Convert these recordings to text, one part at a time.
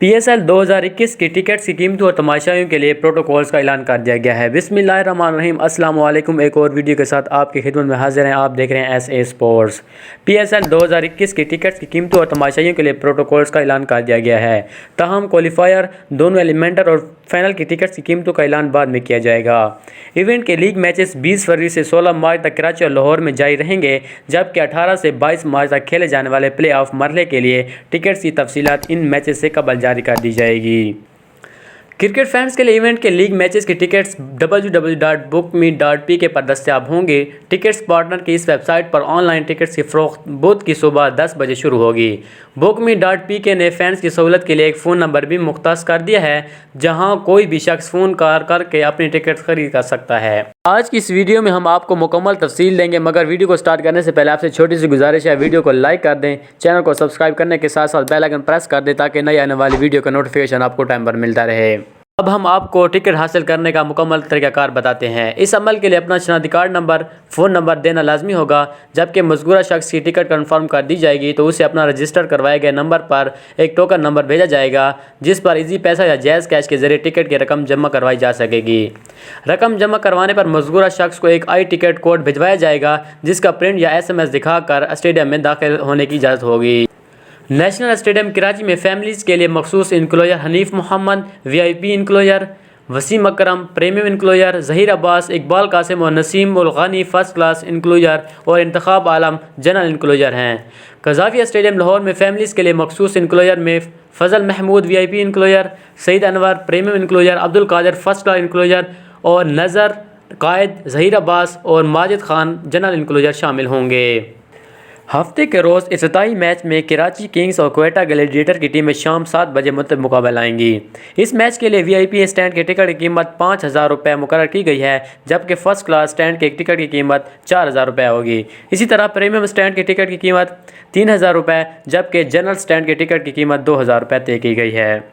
PSL 2021 की tickets की कीमतों और तमाशाइयों के लिए प्रोटोकॉल्स का ऐलान कर दिया गया है। बिस्मिल्लाहिर्रहमानिर्रहीम, अस्सलाम वालेकुम। एक और वीडियो के साथ आपकी खिदमत में हाजिर हैं। आप देख रहे हैं SA स्पोर्ट्स। PSL 2021 की टिकट्स की कीमतों और तमाशाइयों के लिए प्रोटोकॉल्स का ऐलान कर दिया गया है। ताहम क्वालिफायर, दोनों एलिमेंटर और फाइनल की टिकट्स की कीमतों का ऐलान बाद में किया जाएगा। इवेंट के लीग मैचेस 20 फरवरी से 16 मार्च तक कराची और लाहौर में जारी रहेंगे, जबकि 18 से 22 मार्च तक खेले जाने वाले प्ले ऑफ मरहले के लिए टिकट्स की तफसीलात इन मैचेस से कबल जारी कर दी जाएगी। क्रिकेट फैंस के लिए इवेंट के लीग मैचेस की टिकट्स www.bookme.pk पर दस्तयाब होंगी। टिकट्स पार्टनर की इस वेबसाइट पर ऑनलाइन टिकट्स की फ़रोख्त बुध की सुबह 10 बजे शुरू होगी। bookme.pk ने फैंस की सहूलत के लिए एक फ़ोन नंबर भी मुख्तस कर दिया है, जहां कोई भी शख्स फ़ोन करके अपनी टिकट खरीद कर सकता है। आज की इस वीडियो में हम आपको मुकम्मल तफसील देंगे, मगर वीडियो को स्टार्ट करने से पहले आपसे छोटी सी गुजारिश है, वीडियो को लाइक कर दें, चैनल को सब्सक्राइब करने के साथ साथ बेल आइकन प्रेस कर दें ताकि नई आने वाली वीडियो का नोटिफिकेशन आपको टाइम पर मिलता रहे। अब हम आपको टिकट हासिल करने का मुकम्मल तरीक़ाकार बताते हैं। इस अमल के लिए अपना शनाख्ती कार्ड नंबर, फ़ोन नंबर देना लाजमी होगा। जबकि मज़कूरा शख्स की टिकट कन्फर्म कर दी जाएगी तो उसे अपना रजिस्टर करवाए गए नंबर पर एक टोकन नंबर भेजा जाएगा, जिस पर इजी पैसा या जैज़ कैश के ज़रिए टिकट की रकम जमा करवाई जा सकेगी। रकम जमा करवाने पर मज़कूरा शख्स को एक आई टिकट कोड भिजवाया जाएगा, जिसका प्रिंट या SMS दिखाकर स्टेडियम में दाखिल होने की इजाज़त होगी। नेशनल स्टेडियम कराची में फैमिलीज़ के लिए मखसूस enclosure Hanif Mohammad, VIP enclosure, Wasim Akram premium enclosure, Zaheer Abbas, Iqbal Qasim और Nasim ul Ghani first class enclosure और इंतखाब आलम जनरल इनक्लोजर हैं। कज़ाफिया स्टेडियम लाहौर में फैमिलीज़ के लिए मखसूस इनक्लोजर में Fazal Mahmood VIP enclosure, Saeed Anwar premium enclosure, Abdul Qadir first class enclosure और नज़र कायद, ज़हीर अब्बास और माजिद खान जनरल इनक्लोजर शामिल होंगे। हफ्ते के रोज़ इफ्तिताई मैच में कराची किंग्स और क्वेटा ग्लैडिएटर की टीमें शाम 7 बजे मुकाबला लाएंगी। इस मैच के लिए VIP स्टैंड की टिकट की कीमत 5,000 रुपये मुकर्रर की गई है, जबकि फ़र्स्ट क्लास स्टैंड की टिकट की कीमत 4,000 रुपये होगी। इसी तरह प्रीमियम स्टैंड की टिकट की कीमत 3,000 रुपये, जबकि जनरल स्टैंड की टिकट की कीमत 2,000 रुपये तय की गई है।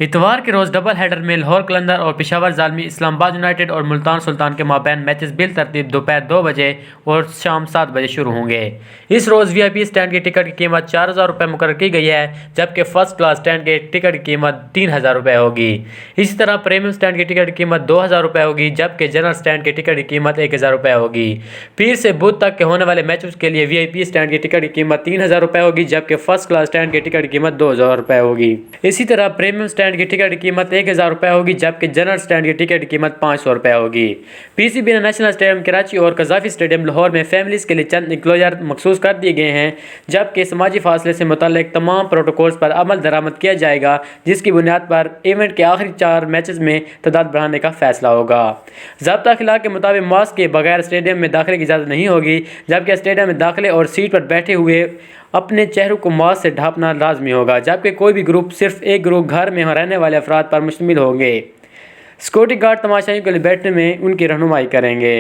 इतवार के रोज़ डबल हेडर में लाहौर कलंदर और पेशावर ज़ालमी, इस्लामाबाद यूनाइटेड और मुल्तान सुल्तान के माबैन मैचेस बिल तरतीब दोपहर 2 बजे और शाम 7 बजे शुरू होंगे। इस रोज़ VIP स्टैंड की टिकट की कीमत 4,000 रुपये मुकर्रर की गई है, जबकि फ़र्स्ट क्लास स्टैंड की टिकट की कीमत 3,000 रुपये होगी। इसी तरह प्रीमियम स्टैंड की टिकट की कीमत 2,000 रुपये होगी, जबकि जनरल स्टैंड की टिकट की कीमत 1,000 रुपये होगी। पीर से बुध तक के होने वाले मैचों के लिए VIP स्टैंड की टिकट की कीमत 3,000 रुपये होगी, जबकि फ़र्स्ट क्लास स्टैंड की टिकट की कीमत 2,000 रुपये होगी। इसी तरह प्रीमियम स्टैंड की टिकट की कीमत 1,000 रुपये होगी, जबकि जनरल स्टैंड की टिकट की कीमत 500 रुपये होगी। PCB ने नेशनल स्टेडियम कराची और कज़ाफी स्टेडियम लाहौर में फैमिलीज़ के लिए चंद इनक्लोजर मखसूस कर दिए गए हैं, जबकि समाजी फासले से मुतल्लिक तमाम प्रोटोकॉल्स पर अमल दरामद किया जाएगा, जिसकी बुनियाद पर इवेंट के आखिरी 4 मैचेस में तादाद बढ़ाने का फैसला होगा। ज़ाब्ता खिला के मुताबिक मास्क के बगैर स्टेडियम में दाखिले की इजाज़त नहीं होगी, जबकि स्टेडियम में दाखिले और सीट पर बैठे हुए अपने चेहरों को मास्क से ढांपना लाजमी होगा, जबकि कोई भी ग्रुप सिर्फ एक ग्रुप घर में रहने वाले अफराद पर मुश्तमिल होंगे। सिक्योरिटी गार्ड तमाशाइयों के लिए बैठने में उनकी रहनुमाई करेंगे।